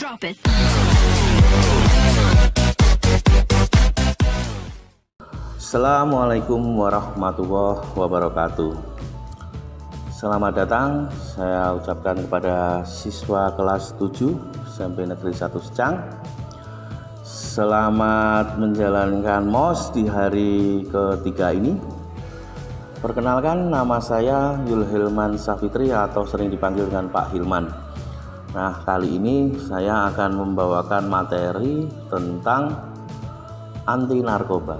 Drop it. Assalamualaikum warahmatullahi wabarakatuh. Selamat datang saya ucapkan kepada siswa kelas 7 SMP Negeri 1 Secang. Selamat menjalankan MOS di hari ketiga ini. Perkenalkan, nama saya Yulhilman Safitri atau sering dipanggil dengan Pak Hilman. Nah, kali ini saya akan membawakan materi tentang anti narkoba.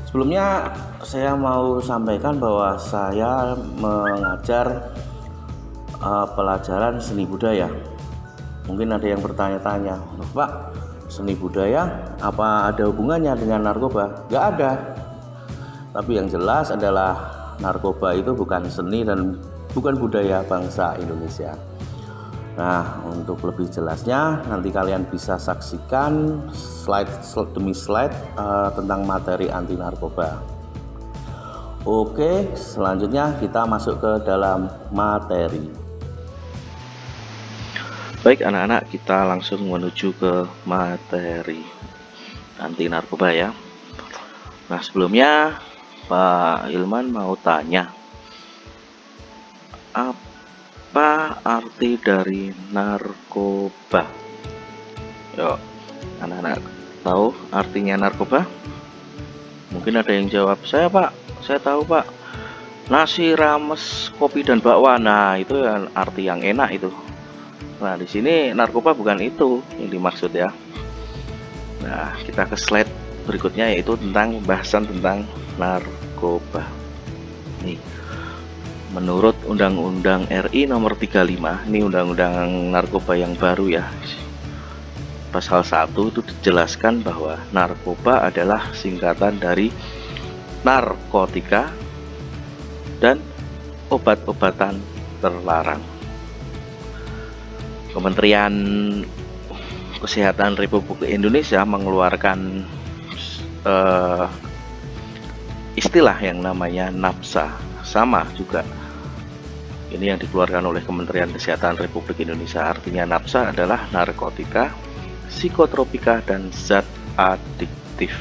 Sebelumnya saya mau sampaikan bahwa saya mengajar pelajaran seni budaya. Mungkin ada yang bertanya-tanya, Pak, seni budaya apa ada hubungannya dengan narkoba? Gak ada. Tapi yang jelas adalah narkoba itu bukan seni dan bukan budaya bangsa Indonesia. Nah, untuk lebih jelasnya nanti kalian bisa saksikan slide demi slide tentang materi anti narkoba. Oke, selanjutnya kita masuk ke dalam materi. Baik anak-anak, kita langsung menuju ke materi anti narkoba ya. Nah, sebelumnya Pak Hilman mau tanya, apa arti dari narkoba? Yuk, anak-anak tahu artinya narkoba? Mungkin ada yang jawab, saya Pak, saya tahu Pak, nasi rames, kopi dan bakwan. Nah, itu yang arti yang enak itu. Nah, di sini narkoba bukan itu yang dimaksud ya. Nah, kita ke slide berikutnya, yaitu tentang pembahasan tentang narkoba. Nih, menurut Undang-Undang RI nomor 35, ini undang-undang narkoba yang baru ya. Pasal 1 itu dijelaskan bahwa narkoba adalah singkatan dari narkotika dan obat-obatan terlarang. Kementerian Kesehatan Republik Indonesia mengeluarkan istilah yang namanya NAPSA, sama juga. Ini yang dikeluarkan oleh Kementerian Kesehatan Republik Indonesia. Artinya NAPSA adalah narkotika, psikotropika, dan zat adiktif.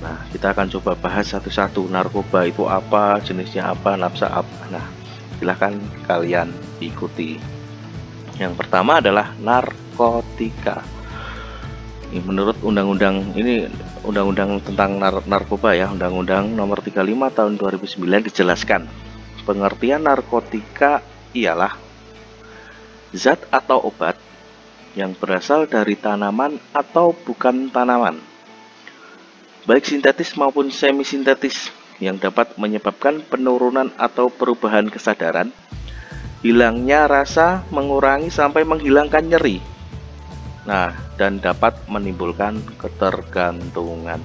Nah, kita akan coba bahas satu-satu. Narkoba itu apa, jenisnya apa, NAPSA apa. Nah, silahkan kalian ikuti. Yang pertama adalah narkotika. Ini menurut undang-undang tentang narkoba ya, Undang-Undang nomor 35 tahun 2009 dijelaskan. Pengertian narkotika ialah zat atau obat yang berasal dari tanaman atau bukan tanaman, baik sintetis maupun semi-sintetis, yang dapat menyebabkan penurunan atau perubahan kesadaran, hilangnya rasa, mengurangi sampai menghilangkan nyeri. Nah, dan dapat menimbulkan ketergantungan.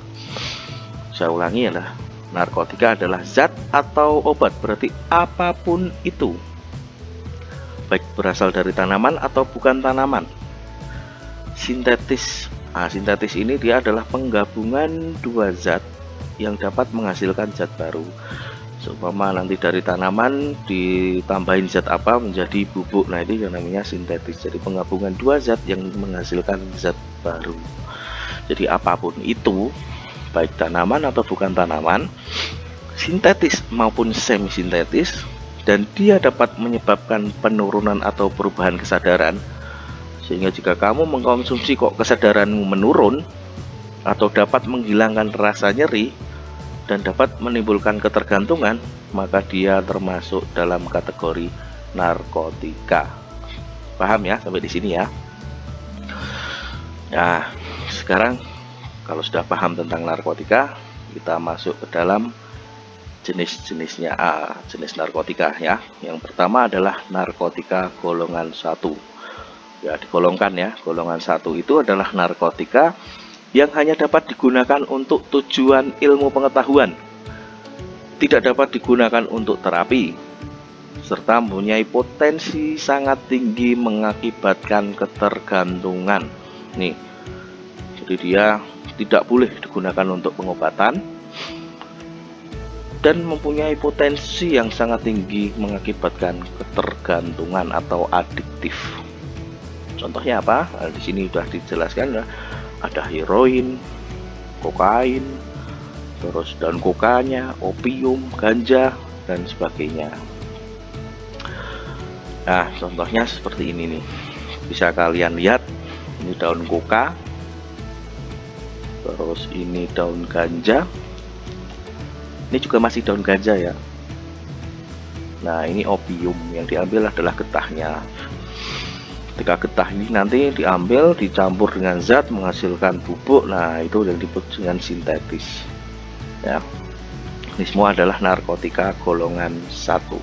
Saya ulangi ya, narkotika adalah zat atau obat, berarti apapun itu, baik berasal dari tanaman atau bukan tanaman. Sintetis. Nah, sintetis ini dia adalah penggabungan dua zat yang dapat menghasilkan zat baru. Seumpama nanti dari tanaman ditambahin zat apa menjadi bubuk. Nah, ini yang namanya sintetis. Jadi penggabungan dua zat yang menghasilkan zat baru. Jadi apapun itu, baik tanaman atau bukan tanaman, sintetis maupun semi sintetis, dan dia dapat menyebabkan penurunan atau perubahan kesadaran. Sehingga jika kamu mengkonsumsi kok kesadaranmu menurun, atau dapat menghilangkan rasa nyeri dan dapat menimbulkan ketergantungan, maka dia termasuk dalam kategori narkotika. Paham ya sampai di sini ya? Nah, sekarang kalau sudah paham tentang narkotika, kita masuk ke dalam jenis-jenisnya. Jenis narkotika ya. Yang pertama adalah narkotika golongan 1. Ya, digolongkan ya. Golongan 1 itu adalah narkotika yang hanya dapat digunakan untuk tujuan ilmu pengetahuan, tidak dapat digunakan untuk terapi, serta mempunyai potensi sangat tinggi mengakibatkan ketergantungan. Nih, jadi dia tidak boleh digunakan untuk pengobatan dan mempunyai potensi yang sangat tinggi mengakibatkan ketergantungan atau adiktif. Contohnya apa? Nah, di sini sudah dijelaskan ya, ada heroin, kokain, terus daun kokanya, opium, ganja, dan sebagainya. Nah, contohnya seperti ini nih. Bisa kalian lihat, ini daun koka, terus ini daun ganja. Ini juga masih daun ganja ya. Nah, ini opium, yang diambil adalah getahnya. Ketika getah ini nanti diambil, dicampur dengan zat menghasilkan bubuk. Nah, itu yang disebut dengan sintetis. Ya, ini semua adalah narkotika golongan 1.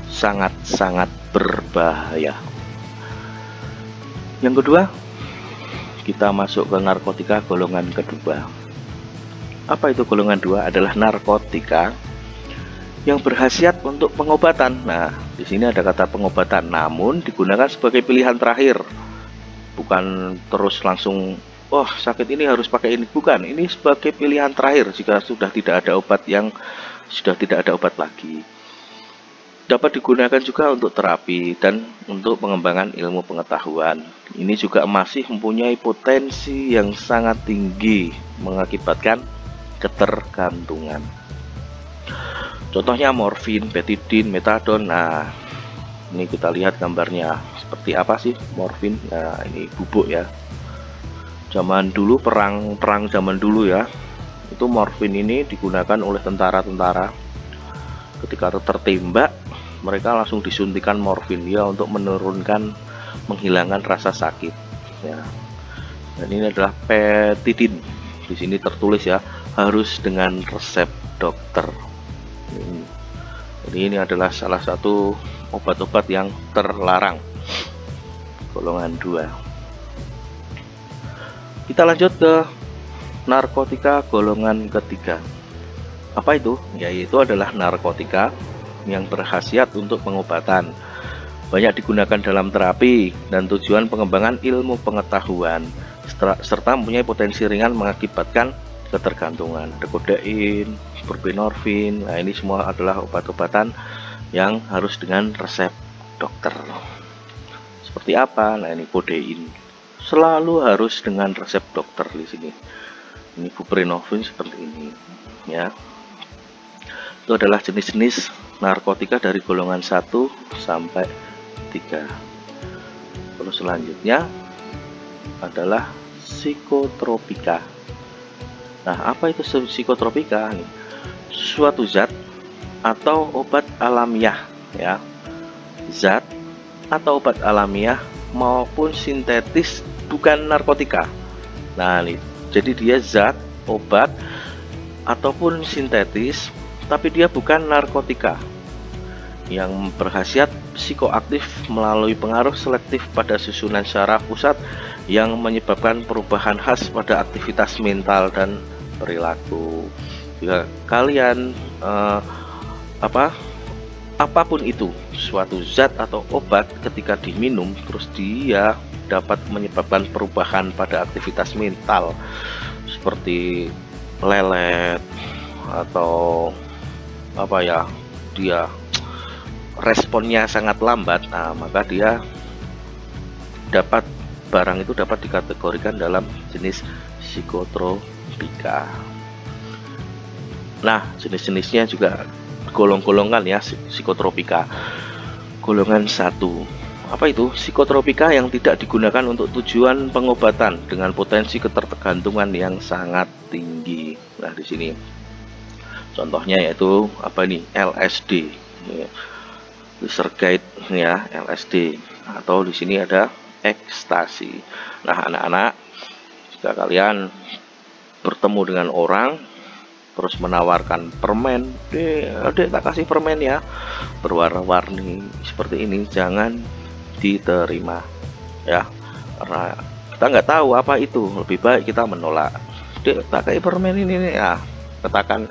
Sangat-sangat berbahaya. Yang kedua, kita masuk ke narkotika golongan kedua. Apa itu golongan 2? Adalah narkotika yang berkhasiat untuk pengobatan. Nah, di sini ada kata pengobatan, namun digunakan sebagai pilihan terakhir. Bukan terus langsung, oh sakit ini harus pakai ini. Bukan, ini sebagai pilihan terakhir jika sudah tidak ada obat lagi. Dapat digunakan juga untuk terapi dan untuk pengembangan ilmu pengetahuan. Ini juga masih mempunyai potensi yang sangat tinggi mengakibatkan ketergantungan. Contohnya morfin, betidin, metadon. Nah, ini kita lihat gambarnya seperti apa sih morfin. Nah, ini bubuk ya. Zaman dulu, perang zaman dulu ya, itu morfin ini digunakan oleh tentara-tentara. Ketika tertembak, mereka langsung disuntikan morfin ya, untuk menghilangkan rasa sakit ya. Dan ini adalah betidin. Di sini tertulis ya, harus dengan resep dokter. Jadi ini adalah salah satu obat-obat yang terlarang, golongan 2. Kita lanjut ke narkotika golongan ketiga. Apa itu? Yaitu adalah narkotika yang berkhasiat untuk pengobatan, banyak digunakan dalam terapi dan tujuan pengembangan ilmu pengetahuan, serta mempunyai potensi ringan mengakibatkan ketergantungan. Ada kodein, buprenorfin. Nah, ini semua adalah obat-obatan yang harus dengan resep dokter. Seperti apa? Nah, ini kodein selalu harus dengan resep dokter di sini. Ini buprenorfin seperti ini ya. Itu adalah jenis-jenis narkotika dari golongan 1 sampai 3. Terus selanjutnya adalah psikotropika. Nah, apa itu psikotropika? Suatu zat atau obat alamiah ya. Zat atau obat alamiah maupun sintetis, bukan narkotika. Nah, ini jadi dia zat, obat ataupun sintetis, tapi dia bukan narkotika, yang berkhasiat psikoaktif melalui pengaruh selektif pada susunan syaraf pusat yang menyebabkan perubahan khas pada aktivitas mental dan perilaku. Jika kalian apapun itu, suatu zat atau obat ketika diminum terus dia dapat menyebabkan perubahan pada aktivitas mental seperti lelet atau dia responnya sangat lambat. Nah, maka barang itu dapat dikategorikan dalam jenis psikotropika. Nah, jenis-jenisnya juga golong-golongan ya, psikotropika. Golongan 1. Apa itu? Psikotropika yang tidak digunakan untuk tujuan pengobatan dengan potensi ketergantungan yang sangat tinggi. Nah, di sini contohnya yaitu apa nih? LSD. Lysergide ya, LSD, atau di sini ada ekstasi. Nah, anak-anak, jika kalian bertemu dengan orang terus menawarkan permen, Dek tak kasih permen ya, berwarna-warni seperti ini, jangan diterima ya, karena kita nggak tahu apa itu. Lebih baik kita menolak. Dek tak kasih permen ini ya, katakan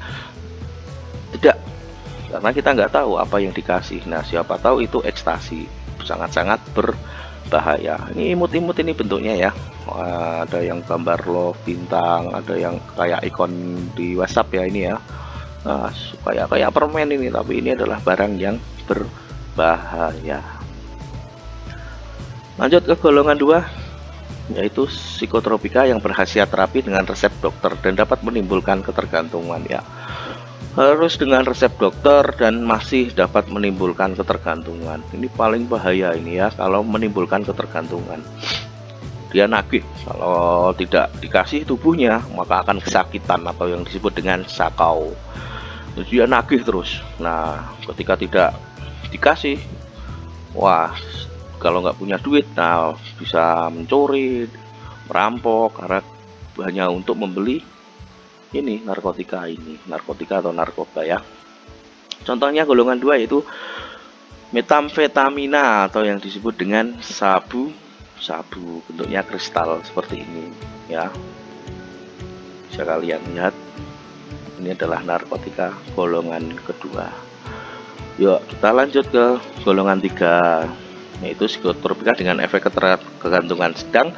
tidak, karena kita nggak tahu apa yang dikasih. Nah, siapa tahu itu ekstasi, sangat-sangat berbahaya. Ini imut-imut ini bentuknya ya. Ada yang gambar love, bintang, ada yang kayak ikon di WhatsApp ya ini ya. Nah, kayak permen ini, tapi ini adalah barang yang berbahaya. Lanjut ke golongan 2, yaitu psikotropika yang berkhasiat terapi dengan resep dokter dan dapat menimbulkan ketergantungan ya. Harus dengan resep dokter dan masih dapat menimbulkan ketergantungan. Ini paling bahaya ini ya, kalau menimbulkan ketergantungan. Dia nagih, kalau tidak dikasih tubuhnya maka akan kesakitan atau yang disebut dengan sakau. Dia nagih terus. Nah, ketika tidak dikasih, wah, kalau nggak punya duit, nah bisa mencuri, merampok, karena hanya untuk membeli ini narkotika atau narkoba ya. Contohnya golongan 2 yaitu metamfetamina atau yang disebut dengan sabu bentuknya kristal seperti ini ya. Bisa kalian lihat, ini adalah narkotika golongan kedua. Yuk kita lanjut ke golongan 3, yaitu psikotropika dengan efek ketergantungan sedang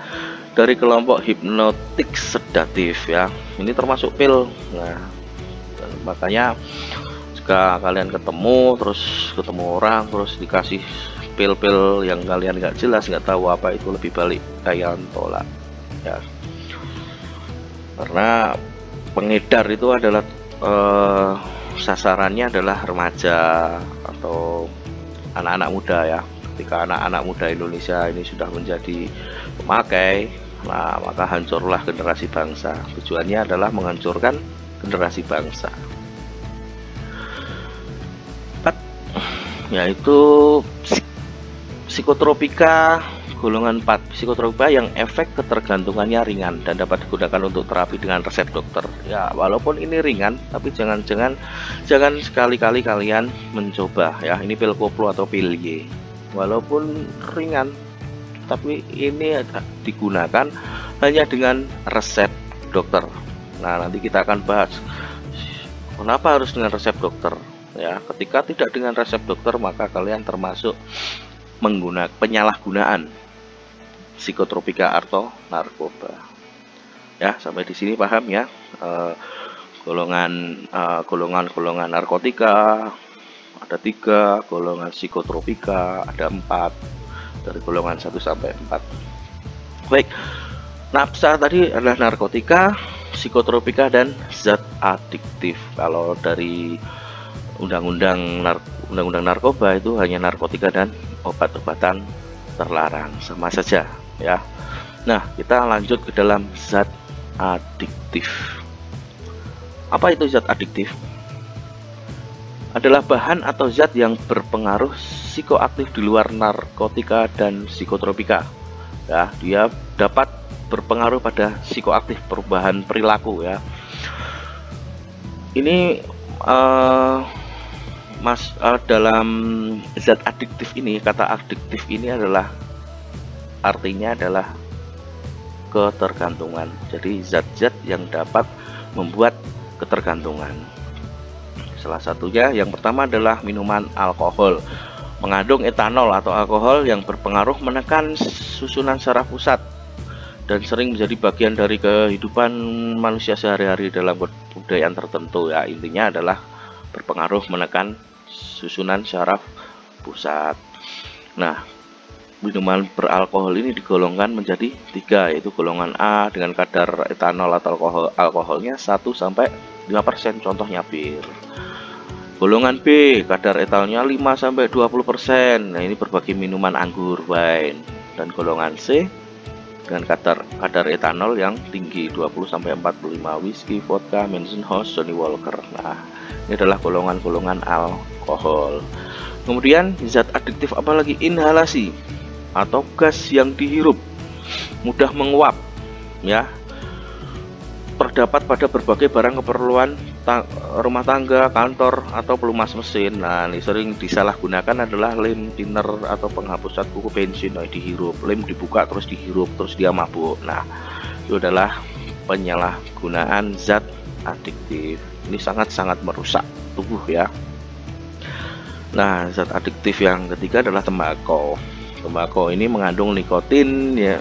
dari kelompok hipnotik sedatif ya. Ini termasuk pil. Nah, makanya jika kalian ketemu orang terus dikasih pil-pil yang kalian nggak jelas, nggak tahu apa itu, lebih balik kalian tolak ya. Karena pengedar itu adalah sasarannya adalah remaja atau anak-anak muda ya. Ketika anak-anak muda Indonesia ini sudah menjadi pemakai, nah maka hancurlah generasi bangsa. Tujuannya adalah menghancurkan generasi bangsa. Yaitu psikotropika golongan 4, psikotropika yang efek ketergantungannya ringan dan dapat digunakan untuk terapi dengan resep dokter. Ya, walaupun ini ringan, tapi jangan sekali-kali kalian mencoba ya. Ini pil koplo atau pil Y. Walaupun ringan, tapi ini digunakan hanya dengan resep dokter. Nah, nanti kita akan bahas kenapa harus dengan resep dokter ya. Ketika tidak dengan resep dokter, maka kalian termasuk penyalahgunaan psikotropika atau narkoba. Ya, sampai di sini paham ya. Golongan narkotika ada 3, golongan psikotropika ada 4, dari golongan 1 sampai 4. Baik, nafsa tadi adalah narkotika, psikotropika, dan zat adiktif. Kalau dari undang-undang narkoba itu hanya narkotika dan obat-obatan terlarang, sama saja ya. Nah, kita lanjut ke dalam zat adiktif. Apa itu zat adiktif? Adalah bahan atau zat yang berpengaruh psikoaktif di luar narkotika dan psikotropika. Ya, dia dapat berpengaruh pada psikoaktif, perubahan perilaku ya. Ini dalam zat adiktif ini, kata adiktif ini adalah artinya adalah ketergantungan. Jadi zat-zat yang dapat membuat ketergantungan. Salah satunya yang pertama adalah minuman alkohol. Mengandung etanol atau alkohol yang berpengaruh menekan susunan saraf pusat dan sering menjadi bagian dari kehidupan manusia sehari-hari dalam kebudayaan tertentu ya. Intinya adalah berpengaruh menekan susunan saraf pusat. Nah, minuman beralkohol ini digolongkan menjadi 3, yaitu golongan A dengan kadar etanol atau alkoholnya 1-5%, contohnya bir. Golongan B kadar etanolnya 5-20%. Nah, ini berbagai minuman anggur, wine. Dan golongan C dengan kadar etanol yang tinggi 20-45, whisky, vodka, Menzenhouse, Johnny Walker. Nah, ini adalah golongan-golongan alkohol. Kemudian zat adiktif apalagi? Inhalasi atau gas yang dihirup, mudah menguap ya. Terdapat pada berbagai barang keperluan rumah tangga, kantor, atau pelumas mesin. Nah, ini sering disalahgunakan adalah lem thinner atau penghapus zat kuku bensin. Nah, dihirup, lem dibuka terus dihirup, terus dia mabuk. Nah, itu adalah penyalahgunaan zat adiktif. Ini sangat-sangat merusak tubuh ya. Nah, zat adiktif yang ketiga adalah tembakau. Tembakau ini mengandung nikotin ya,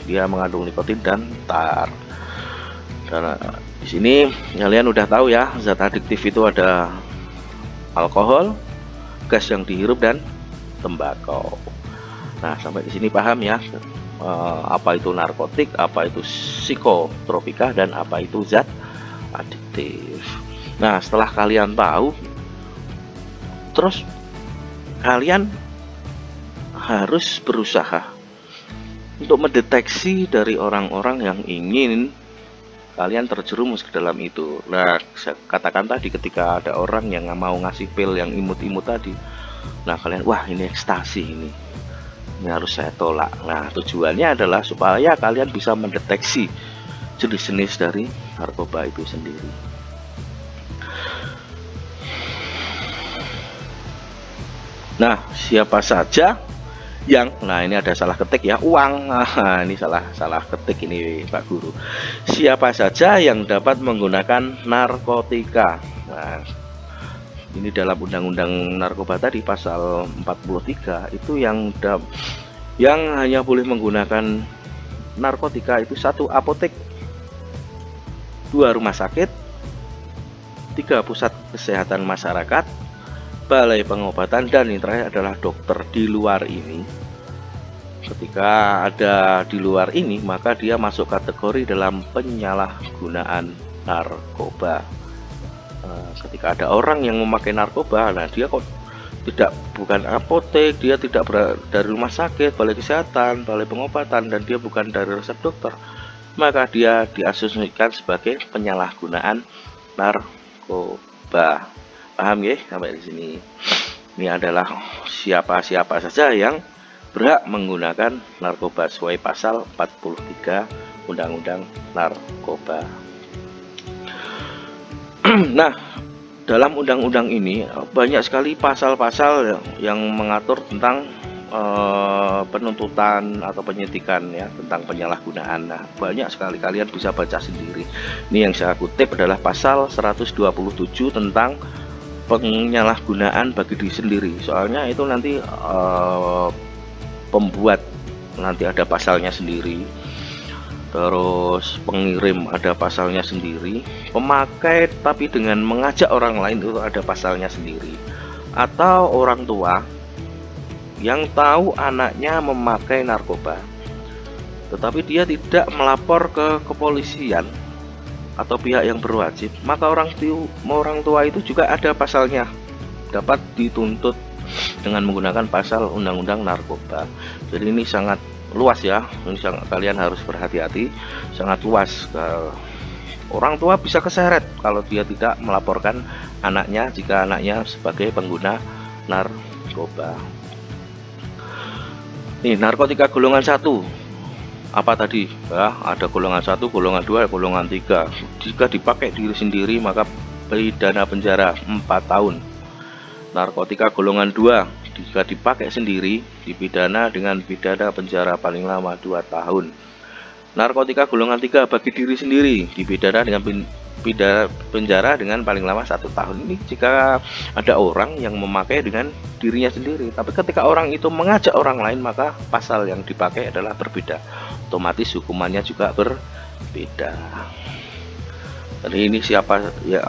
dia mengandung nikotin dan tar. Dan di sini kalian udah tahu ya, zat adiktif itu ada alkohol, gas yang dihirup, dan tembakau. Nah, sampai di sini paham ya, apa itu narkotik, apa itu psikotropika, dan apa itu zat adiktif. Nah, setelah kalian tahu, terus kalian harus berusaha untuk mendeteksi dari orang-orang yang ingin kalian terjerumus ke dalam itu. Nah, saya katakan tadi, ketika ada orang yang mau ngasih pil yang imut-imut tadi, nah kalian, wah ini ekstasi, ini harus saya tolak. Nah, tujuannya adalah supaya kalian bisa mendeteksi jenis-jenis dari narkoba itu sendiri. Nah, siapa saja yang, nah ini ada salah ketik ya, uang. Nah, ini salah ketik ini Pak Guru. Siapa saja yang dapat menggunakan narkotika. Nah, ini dalam undang-undang narkoba tadi pasal 43 itu yang hanya boleh menggunakan narkotika itu 1 apotek, 2 rumah sakit, 3 pusat kesehatan masyarakat, balai pengobatan, dan yang terakhir adalah dokter. Di luar ini, ketika ada di luar ini, maka dia masuk kategori dalam penyalahgunaan narkoba. Ketika ada orang yang memakai narkoba, nah dia kok bukan apotek, dia tidak dari rumah sakit, balai kesehatan, balai pengobatan, dan dia bukan dari resep dokter, maka dia diasumsikan sebagai penyalahgunaan narkoba. Paham ya sampai di sini? Ini adalah siapa saja yang berhak menggunakan narkoba sesuai pasal 43 Undang-Undang Narkoba. Nah, dalam undang-undang ini banyak sekali pasal-pasal yang mengatur tentang penuntutan atau penyidikan ya, tentang penyalahgunaan. Nah, banyak sekali, kalian bisa baca sendiri. Ini yang saya kutip adalah pasal 127 tentang penyalahgunaan bagi diri sendiri. Soalnya itu nanti pembuat nanti ada pasalnya sendiri, terus pengirim ada pasalnya sendiri, pemakai tapi dengan mengajak orang lain itu ada pasalnya sendiri, atau orang tua yang tahu anaknya memakai narkoba tetapi dia tidak melapor ke kepolisian atau pihak yang berwajib, maka orang tua itu juga ada pasalnya, dapat dituntut dengan menggunakan pasal undang-undang narkoba. Jadi ini sangat luas ya, ini kalian harus berhati-hati, sangat luas. Orang tua bisa keseret kalau dia tidak melaporkan anaknya jika anaknya sebagai pengguna narkoba. Nih, narkotika golongan 1 apa tadi ya, ada golongan 1, golongan 2, golongan 3. Jika dipakai diri sendiri maka pidana penjara 4 tahun. Narkotika golongan 2 jika dipakai sendiri dipidana dengan pidana penjara paling lama 2 tahun. Narkotika golongan 3 bagi diri sendiri dipidana dengan pidana penjara dengan paling lama 1 tahun. Ini jika ada orang yang memakai dengan dirinya sendiri, tapi ketika orang itu mengajak orang lain maka pasal yang dipakai adalah berbeda, otomatis hukumannya juga berbeda. Jadi ini siapa ya,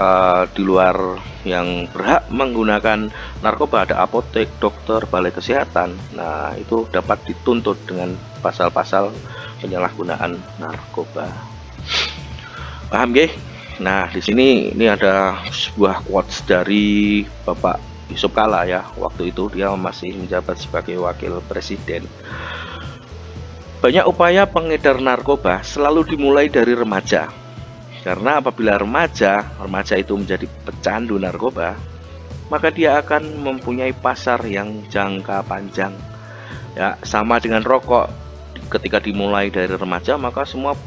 di luar yang berhak menggunakan narkoba ada apotek, dokter, balai kesehatan. Nah, itu dapat dituntut dengan pasal-pasal penyalahgunaan narkoba. Paham nggih? Nah, di sini ini ada sebuah quotes dari Bapak Yusuf Kala ya. Waktu itu dia masih menjabat sebagai wakil presiden. Banyak upaya pengedar narkoba selalu dimulai dari remaja. Karena apabila remaja itu menjadi pecandu narkoba, maka dia akan mempunyai pasar yang jangka panjang. Ya, sama dengan rokok. Ketika dimulai dari remaja, maka semua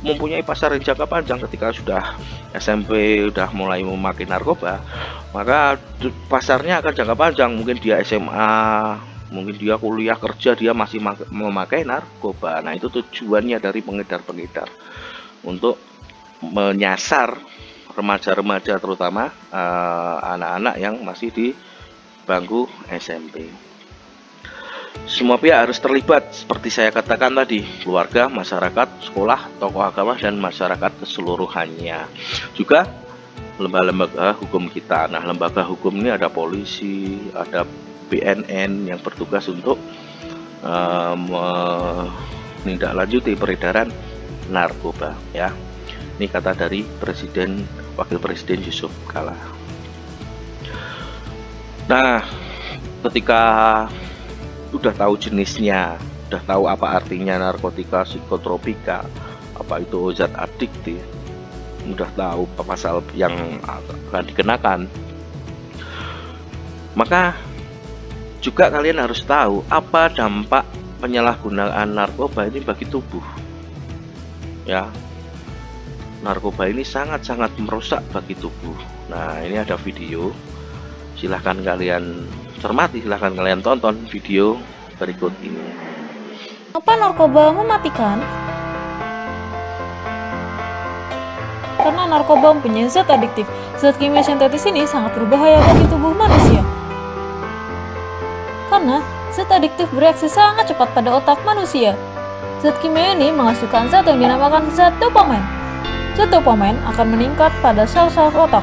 mempunyai pasar yang jangka panjang. Ketika sudah SMP sudah mulai memakai narkoba, maka pasarnya akan jangka panjang. Mungkin dia SMA, mungkin dia kuliah, kerja, dia masih memakai narkoba. Nah, itu tujuannya dari pengedar-pengedar, untuk menyasar remaja-remaja, terutama anak-anak yang masih di bangku SMP. Semua pihak harus terlibat, seperti saya katakan tadi, keluarga, masyarakat, sekolah, tokoh agama, dan masyarakat keseluruhannya. Juga lembaga-lembaga hukum kita. Nah, lembaga hukum ini ada polisi, ada BNN yang bertugas untuk menindaklanjuti peredaran narkoba ya. Ini kata dari Wakil Presiden Yusuf Kala. Nah, ketika udah tahu jenisnya, udah tahu apa artinya narkotika psikotropika, apa itu zat adiktif, udah tahu pasal yang akan dikenakan, maka juga kalian harus tahu apa dampak penyalahgunaan narkoba ini bagi tubuh ya. Narkoba ini sangat-sangat merusak bagi tubuh. Nah, ini ada video, silahkan kalian cermati, silahkan kalian tonton video berikut ini. Apa narkoba mematikan? Karena narkoba mempunyai zat adiktif. Zat kimia sintetis ini sangat berbahaya bagi tubuh manusia. Karena zat adiktif bereaksi sangat cepat pada otak manusia. Zat kimia ini menghasilkan zat yang dinamakan zat dopamin. Zat dopamin akan meningkat pada sel-sel otak.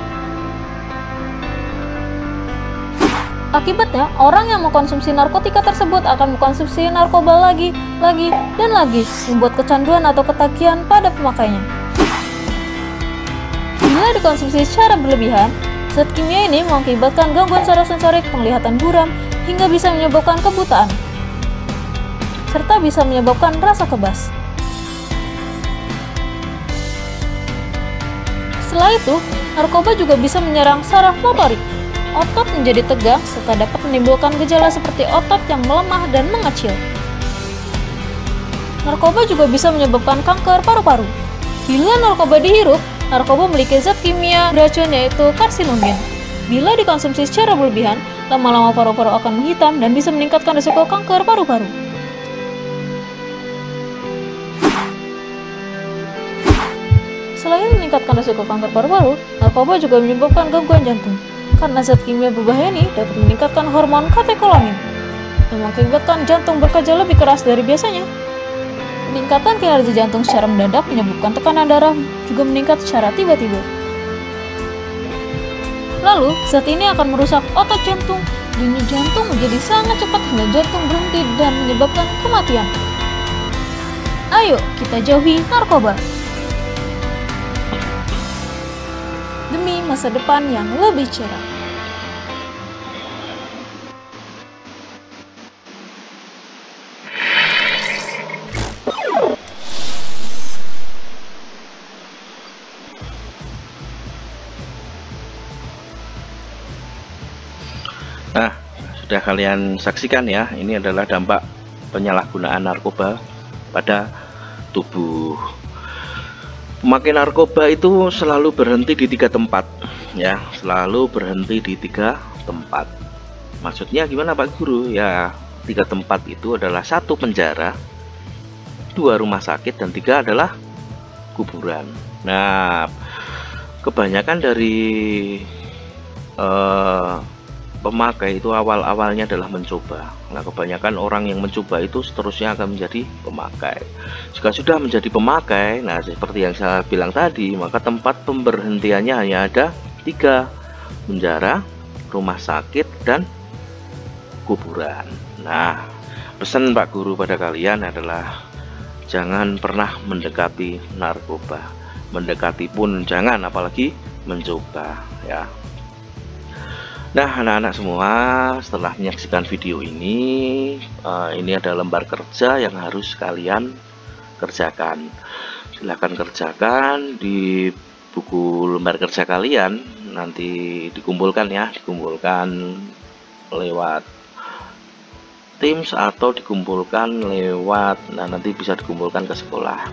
Akibatnya, orang yang mengkonsumsi narkotika tersebut akan mengkonsumsi narkoba lagi, dan lagi, membuat kecanduan atau ketagihan pada pemakainya. Bila dikonsumsi secara berlebihan, zat kimia ini mengakibatkan gangguan saraf sensorik, penglihatan buram, hingga bisa menyebabkan kebutaan, serta bisa menyebabkan rasa kebas. Setelah itu, narkoba juga bisa menyerang saraf motorik. Otot menjadi tegang serta dapat menimbulkan gejala seperti otot yang melemah dan mengecil. Narkoba juga bisa menyebabkan kanker paru-paru. Bila narkoba dihirup, narkoba memiliki zat kimia beracun yaitu karsinogen. Bila dikonsumsi secara berlebihan, lama-lama paru-paru akan menghitam dan bisa meningkatkan risiko kanker paru-paru. Selain meningkatkan risiko kanker paru-paru, narkoba juga menyebabkan gangguan jantung. Karena zat kimia berbahaya ini dapat meningkatkan hormon katekolamin, yang mengakibatkan jantung bekerja lebih keras dari biasanya. Peningkatan kinerja jantung secara mendadak menyebabkan tekanan darah juga meningkat secara tiba-tiba. Lalu, zat ini akan merusak otot jantung. Denyut jantung menjadi sangat cepat hingga jantung berhenti dan menyebabkan kematian. Ayo, kita jauhi narkoba demi masa depan yang lebih cerah. Nah, sudah kalian saksikan ya, ini adalah dampak penyalahgunaan narkoba pada tubuh. Pemakai narkoba itu selalu berhenti di 3 tempat ya, selalu berhenti di 3 tempat. Maksudnya gimana Pak Guru? Ya, 3 tempat itu adalah 1 penjara, 2 rumah sakit, dan 3 adalah kuburan. Nah, kebanyakan dari pemakai itu awal-awalnya adalah mencoba. Nah, kebanyakan orang yang mencoba itu seterusnya akan menjadi pemakai. Jika sudah menjadi pemakai, nah seperti yang saya bilang tadi, maka tempat pemberhentiannya hanya ada 3: penjara, rumah sakit, dan kuburan. Nah, pesan Pak Guru pada kalian adalah jangan pernah mendekati narkoba. Mendekati pun jangan, apalagi mencoba ya. Nah, anak-anak semua, setelah menyaksikan video ini ada lembar kerja yang harus kalian kerjakan. Silahkan kerjakan di buku lembar kerja kalian, nanti dikumpulkan ya, dikumpulkan lewat Teams atau dikumpulkan lewat, nah nanti bisa dikumpulkan ke sekolah.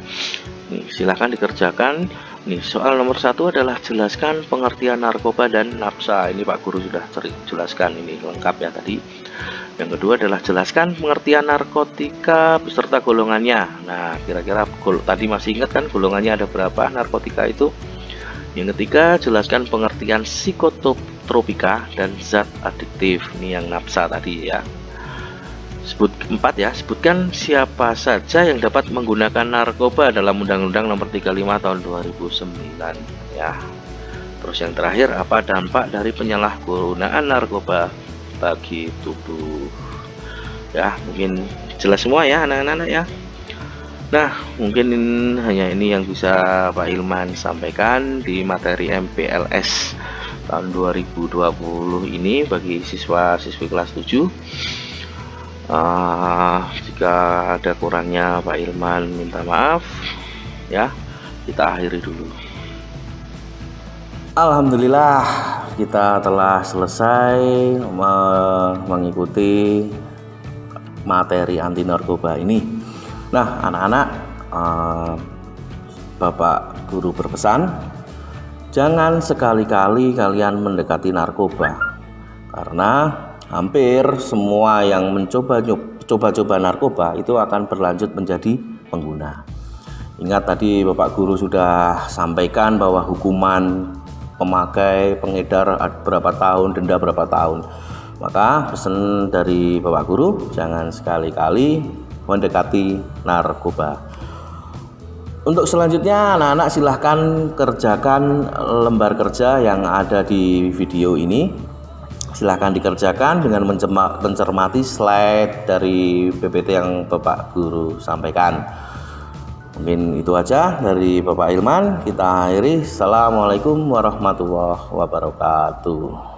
Nih, silahkan dikerjakan. Nih, soal nomor 1 adalah jelaskan pengertian narkoba dan nafsa. Ini Pak Guru sudah jelaskan, ini lengkap ya tadi. Yang kedua adalah jelaskan pengertian narkotika beserta golongannya. Nah, kira-kira tadi masih ingat kan golongannya ada berapa narkotika itu? Yang ketiga, jelaskan pengertian psikotropika dan zat adiktif. Ini yang nafsa tadi ya. 4 ya, sebutkan siapa saja yang dapat menggunakan narkoba dalam Undang-Undang Nomor 35 Tahun 2009 ya. Terus yang terakhir, apa dampak dari penyalahgunaan narkoba bagi tubuh ya. Mungkin jelas semua ya anak-anak ya. Nah, mungkin hanya ini yang bisa Pak Hilman sampaikan di materi MPLS tahun 2020 ini bagi siswa-siswi kelas 7. Jika ada kurangnya Pak Hilman minta maaf ya. Kita akhiri dulu. Alhamdulillah kita telah selesai mengikuti materi anti narkoba ini. Nah, anak-anak, Bapak Guru berpesan, jangan sekali-kali kalian mendekati narkoba, karena hampir semua yang mencoba narkoba itu akan berlanjut menjadi pengguna. Ingat tadi Bapak Guru sudah sampaikan bahwa hukuman pemakai, pengedar berapa tahun, denda berapa tahun. Maka pesan dari Bapak Guru, jangan sekali-kali mendekati narkoba. Untuk selanjutnya anak-anak silahkan kerjakan lembar kerja yang ada di video ini. Silahkan dikerjakan dengan mencermati slide dari PPT yang Bapak Guru sampaikan. Mungkin itu aja dari Bapak Hilman. Kita akhiri. Assalamualaikum warahmatullahi wabarakatuh.